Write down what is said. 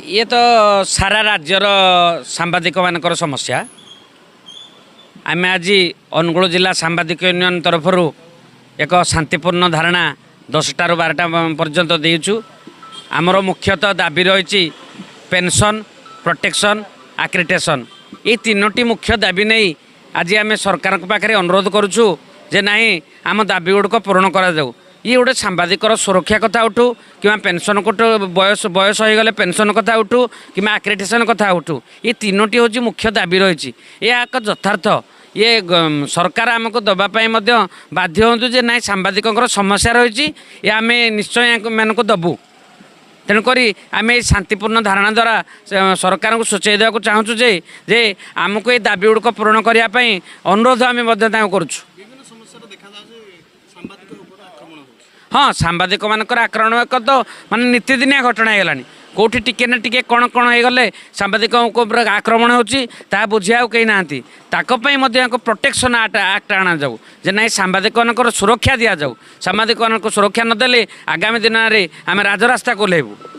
ये तो सारा राज्यर सांबादिक मानकर समस्या। आम आज अनुगुल जिला सांबादिक यूनियन तरफ एक शांतिपूर्ण धारणा 10टा ରୁ 12टा पर्यंत देचु। आमर मुख्यतः दाबी रही पेंशन, प्रोटेक्शन, आक्रेडिटेशन ये तीनोटी मुख्य दाबी नहीं आज आम सरकार पाखे अनुरोध करुचु जे नहीं आम दाबी गुड़िक पूरण करा। ये गोटे सांबादिकर सुरक्षा कथा उठू कि पेंशन को बयस बयस हो गले पेंशन कथा उठू कि आक्रेडिटेशन कथा उठू ये तीनोटी हूँ मुख्य दाबी रही। एक यथार्थ ये सरकार आमको दवापाई बाध्य हूँ जे ना सांबादिक समस्या रही आम निश्चय मानक दबू। तेणुक आम ये शांतिपूर्ण धारणा द्वारा सरकार को सूचाई देवा चाहूँ जे आमको ये दाबी गुड़िक पूरण करने अनुरोध आम करुँ। हाँ सांबादिक मानकर आक्रमण एक तो माने नीतिदिनिया घटना होगा कौटी टिके ना टिके कौन कौन हो गले सांबादिक आक्रमण होता बुझा कहीं ना प्रोटेक्शन आक्ट आना जाऊ जे ना सांबादिक सुरक्षा दि जाऊ। सांबादिक सुरक्षा नदेले आगामी दिन में आम राजरास्ता को ओह्लैबू।